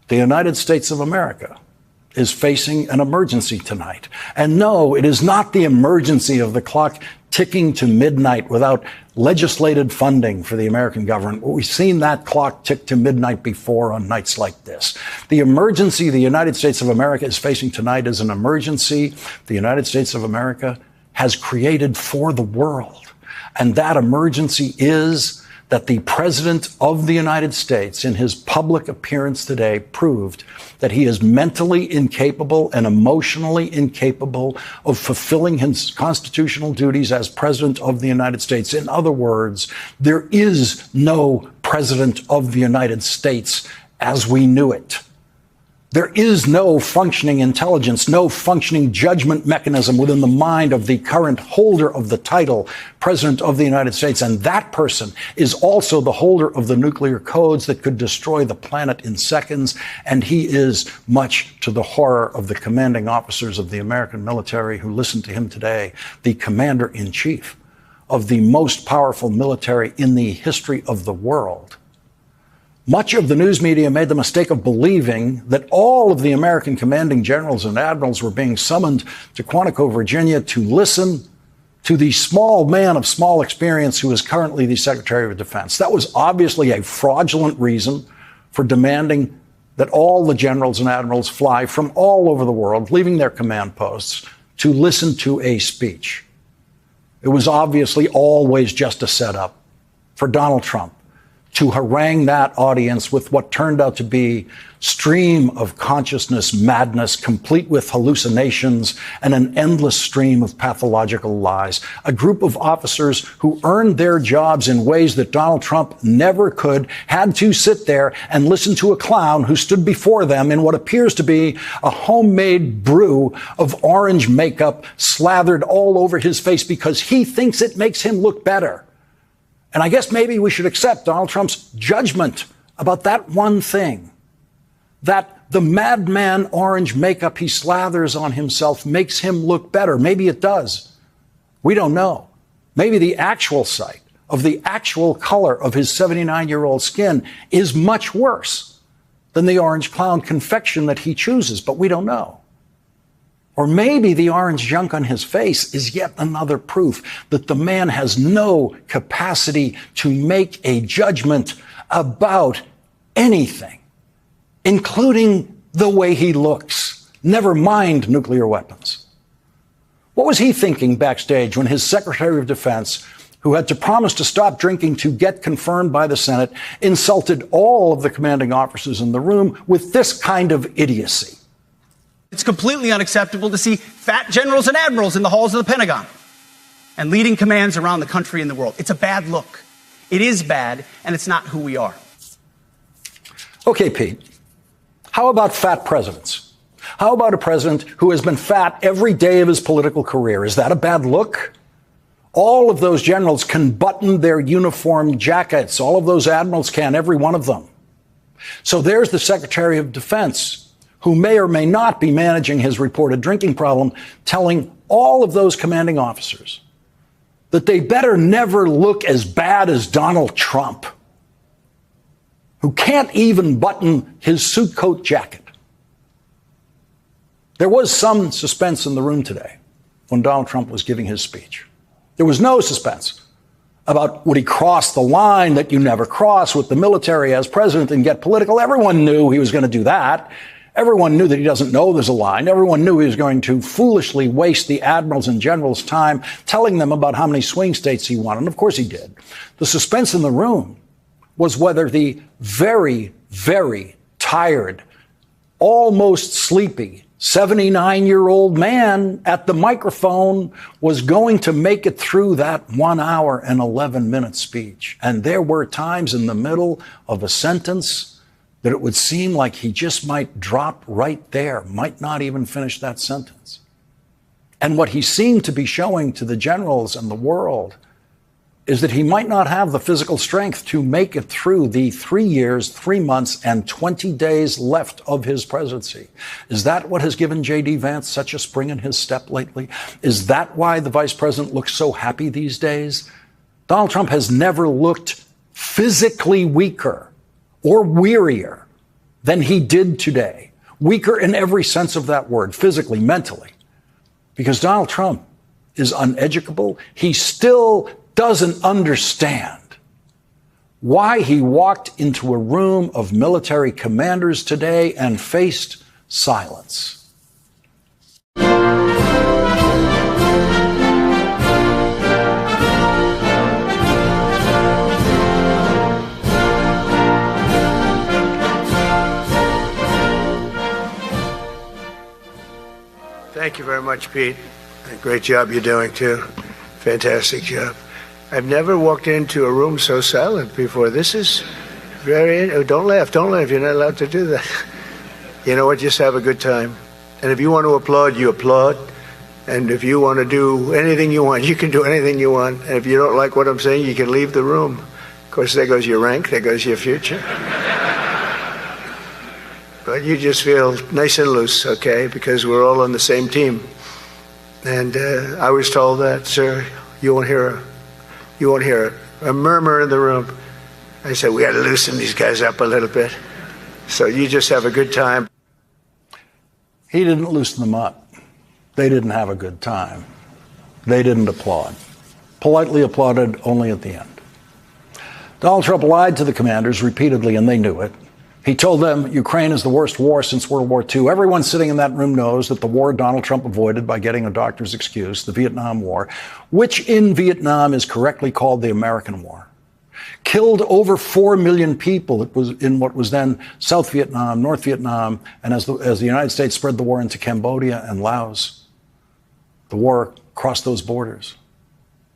the United States of America is facing an emergency tonight. And no, it is not the emergency of the clock ticking to midnight without legislated funding for the American government. We've seen that clock tick to midnight before on nights like this. The emergency the United States of America is facing tonight is an emergency the United States of America has created for the world. And that emergency is that the President of the United States, in his public appearance today, proved that he is mentally incapable and emotionally incapable of fulfilling his constitutional duties as President of the United States. In other words, there is no President of the United States as we knew it. There is no functioning intelligence, no functioning judgment mechanism within the mind of the current holder of the title, President of the United States. And that person is also the holder of the nuclear codes that could destroy the planet in seconds. And he is, much to the horror of the commanding officers of the American military who listened to him today, the commander-in-chief of the most powerful military in the history of the world. Much of the news media made the mistake of believing that all of the American commanding generals and admirals were being summoned to Quantico, Virginia, to listen to the small man of small experience who is currently the Secretary of Defense. That was obviously a fraudulent reason for demanding that all the generals and admirals fly from all over the world, leaving their command posts, to listen to a speech. It was obviously always just a setup for Donald Trump to harangue that audience with what turned out to be stream of consciousness madness, complete with hallucinations and an endless stream of pathological lies. A group of officers who earned their jobs in ways that Donald Trump never could, had to sit there and listen to a clown who stood before them in what appears to be a homemade brew of orange makeup slathered all over his face because he thinks it makes him look better. And I guess maybe we should accept Donald Trump's judgment about that one thing, that the madman orange makeup he slathers on himself makes him look better. Maybe it does. We don't know. Maybe the actual sight of the actual color of his 79-year-old skin is much worse than the orange clown confection that he chooses, but we don't know. Or maybe the orange junk on his face is yet another proof that the man has no capacity to make a judgment about anything, including the way he looks. Never mind nuclear weapons. What was he thinking backstage when his Secretary of Defense, who had to promise to stop drinking to get confirmed by the Senate, insulted all of the commanding officers in the room with this kind of idiocy? It's completely unacceptable to see fat generals and admirals in the halls of the Pentagon and leading commands around the country and the world. It's a bad look. It is bad, and it's not who we are. Okay, Pete, how about fat presidents? How about a president who has been fat every day of his political career? Is that a bad look? All of those generals can button their uniform jackets. All of those admirals can, every one of them. So there's the Secretary of Defense, who may or may not be managing his reported drinking problem, telling all of those commanding officers that they better never look as bad as Donald Trump, who can't even button his suit coat jacket. There was some suspense in the room today when Donald Trump was giving his speech. There was no suspense about would he cross the line that you never cross with the military as president and get political. Everyone knew he was going to do that. Everyone knew that he doesn't know there's a line. Everyone knew he was going to foolishly waste the admirals and generals' time telling them about how many swing states he won. And of course he did. The suspense in the room was whether the very, very tired, almost sleepy 79-year-old man at the microphone was going to make it through that 1 hour and 11-minute speech. And there were times in the middle of a sentence that it would seem like he just might drop right there, might not even finish that sentence. And what he seemed to be showing to the generals and the world is that he might not have the physical strength to make it through the 3 years, 3 months, and 20 days left of his presidency. Is that what has given J.D. Vance such a spring in his step lately? Is that why the vice president looks so happy these days? Donald Trump has never looked physically weaker or wearier than he did today. Weaker in every sense of that word, physically, mentally. Because Donald Trump is uneducable. He still doesn't understand why he walked into a room of military commanders today and faced silence. Thank you very much, Pete. Great job you're doing, too. Fantastic job. I've never walked into a room so silent before. This is very... Oh, don't laugh. Don't laugh. You're not allowed to do that. You know what? Just have a good time. And if you want to applaud, you applaud. And if you want to do anything you want, you can do anything you want. And if you don't like what I'm saying, you can leave the room. Of course, there goes your rank. There goes your future. But you just feel nice and loose, okay? Because we're all on the same team. And I was told that, sir, you won't hear a murmur in the room. I said, we got to loosen these guys up a little bit. So you just have a good time. He didn't loosen them up. They didn't have a good time. They didn't applaud. Politely applauded only at the end. Donald Trump lied to the commanders repeatedly, and they knew it. He told them Ukraine is the worst war since World War II. Everyone sitting in that room knows that the war Donald Trump avoided by getting a doctor's excuse, the Vietnam War, which in Vietnam is correctly called the American War, killed over 4 million people. It was in what was then South Vietnam, North Vietnam, and as the United States spread the war into Cambodia and Laos, the war across those borders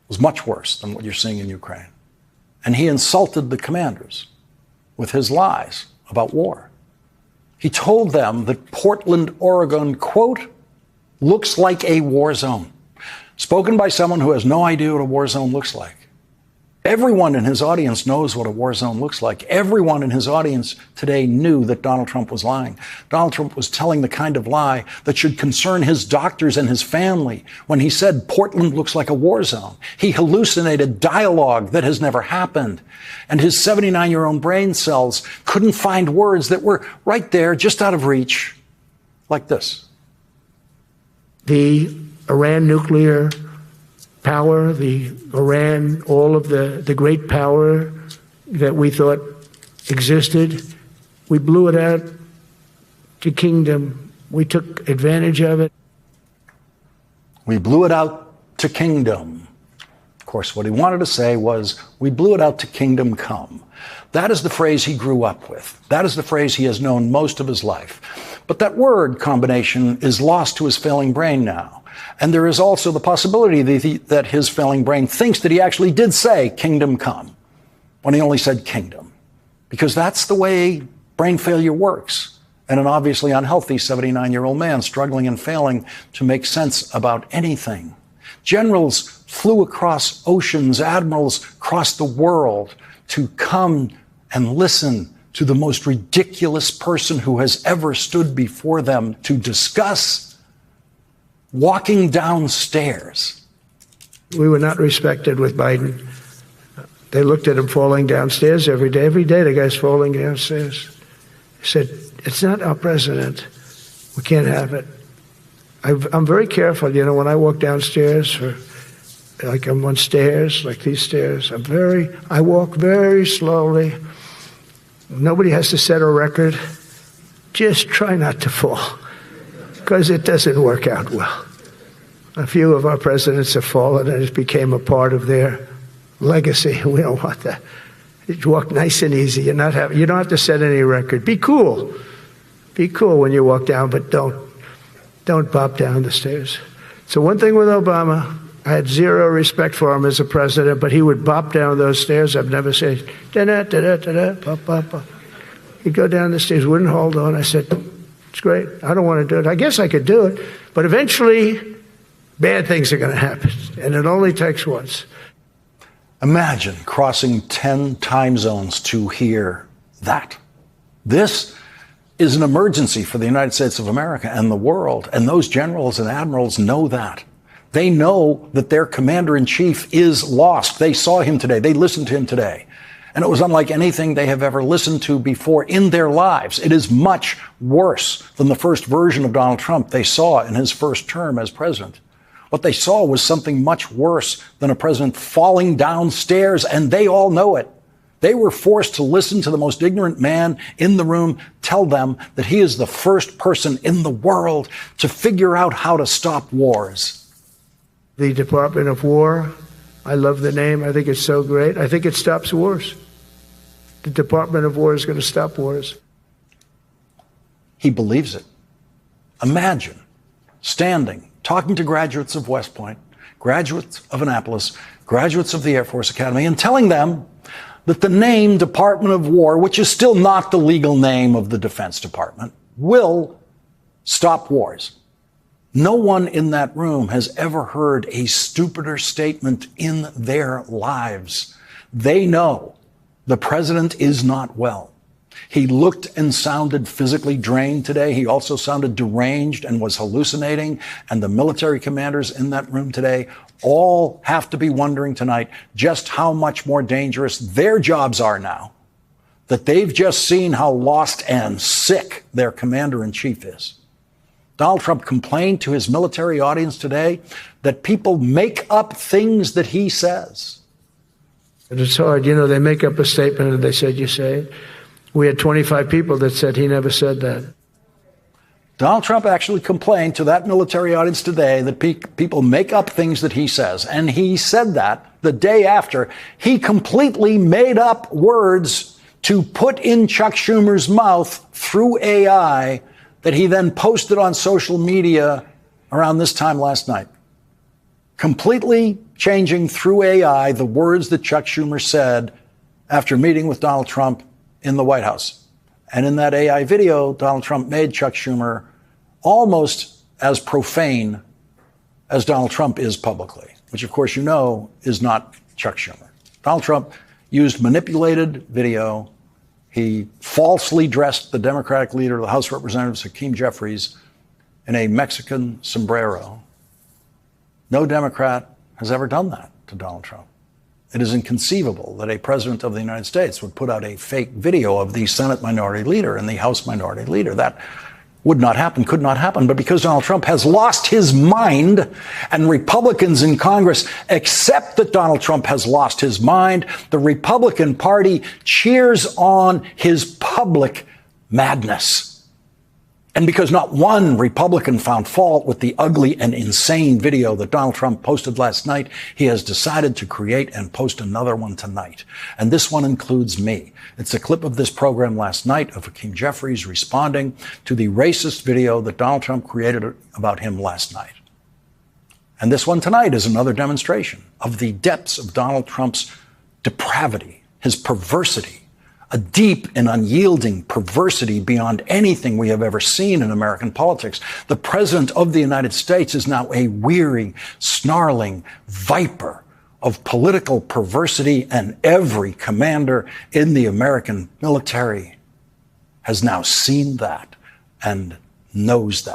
was much worse than what you're seeing in Ukraine. And he insulted the commanders with his lies about war. He told them that Portland, Oregon, quote, looks like a war zone. Spoken by someone who has no idea what a war zone looks like. Everyone in his audience knows what a war zone looks like. Everyone in his audience today knew that Donald Trump was lying. Donald Trump was telling the kind of lie that should concern his doctors and his family when he said Portland looks like a war zone. He hallucinated dialogue that has never happened. And his 79-year-old brain cells couldn't find words that were right there, just out of reach, like this. The Iran nuclear power, the Iran, all of the great power that we thought existed, we blew it out to kingdom. We took advantage of it. We blew it out to kingdom. Of course, what he wanted to say was, we blew it out to kingdom come. That is the phrase he grew up with. That is the phrase he has known most of his life. But that word combination is lost to his failing brain now. And there is also the possibility that his failing brain thinks that he actually did say kingdom come when he only said kingdom. Because that's the way brain failure works. And an obviously unhealthy 79-year-old man struggling and failing to make sense about anything. Generals flew across oceans, admirals crossed the world to come and listen to the most ridiculous person who has ever stood before them to discuss walking downstairs. We were not respected with Biden. They looked at him falling downstairs every day. Every day the guy's falling downstairs. He said, it's not our president. We can't have it. I'm very careful, you know, when I walk downstairs, like I'm on stairs, like these stairs, I walk very slowly. Nobody has to set a record. Just try not to fall, because it doesn't work out well. A few of our presidents have fallen, and it became a part of their legacy. We don't want that. You walk nice and easy. You don't have to set any record. Be cool. Be cool when you walk down, but don't bop down the stairs. So one thing with Obama, I had zero respect for him as a president, but he would bop down those stairs. I've never said, da-da-da-da-da-da, bop, bop, bop. He'd go down the stairs, wouldn't hold on. I said, it's great. I don't want to do it. I guess I could do it. But eventually, bad things are going to happen. And it only takes once. Imagine crossing 10 time zones to hear that. This is an emergency for the United States of America and the world. And those generals and admirals know that. They know that their commander-in-chief is lost. They saw him today. They listened to him today. And it was unlike anything they have ever listened to before in their lives. It is much worse than the first version of Donald Trump they saw in his first term as president. What they saw was something much worse than a president falling downstairs, and they all know it. They were forced to listen to the most ignorant man in the room tell them that he is the first person in the world to figure out how to stop wars. The Department of War, I love the name. I think it's so great. I think it stops wars. The Department of War is going to stop wars. He believes it. Imagine standing, talking to graduates of West Point, graduates of Annapolis, graduates of the Air Force Academy, and telling them that the name Department of War, which is still not the legal name of the Defense Department, will stop wars. No one in that room has ever heard a stupider statement in their lives. They know the president is not well. He looked and sounded physically drained today. He also sounded deranged and was hallucinating. And the military commanders in that room today all have to be wondering tonight just how much more dangerous their jobs are now, that they've just seen how lost and sick their commander-in-chief is. Donald Trump complained to his military audience today that people make up things that he says. And it's hard. You know, they make up a statement and they said, you say it. We had 25 people that said he never said that. Donald Trump actually complained to that military audience today that people make up things that he says. And he said that the day after he completely made up words to put in Chuck Schumer's mouth through AI that he then posted on social media around this time last night. Completely changing through AI the words that Chuck Schumer said after meeting with Donald Trump in the White House. And in that AI video, Donald Trump made Chuck Schumer almost as profane as Donald Trump is publicly, which, of course, you know is not Chuck Schumer. Donald Trump used manipulated video. He falsely dressed the Democratic leader of the House of Representatives, Hakeem Jeffries, in a Mexican sombrero. No Democrat has ever done that to Donald Trump. It is inconceivable that a president of the United States would put out a fake video of the Senate Minority Leader and the House Minority Leader. That would not happen, could not happen. But because Donald Trump has lost his mind, and Republicans in Congress accept that Donald Trump has lost his mind, the Republican Party cheers on his public madness. And because not one Republican found fault with the ugly and insane video that Donald Trump posted last night, he has decided to create and post another one tonight. And this one includes me. It's a clip of this program last night of Hakeem Jeffries responding to the racist video that Donald Trump created about him last night. And this one tonight is another demonstration of the depths of Donald Trump's depravity, his perversity, a deep and unyielding perversity beyond anything we have ever seen in American politics. The president of the United States is now a weary, snarling viper of political perversity, and every commander in the American military has now seen that and knows that.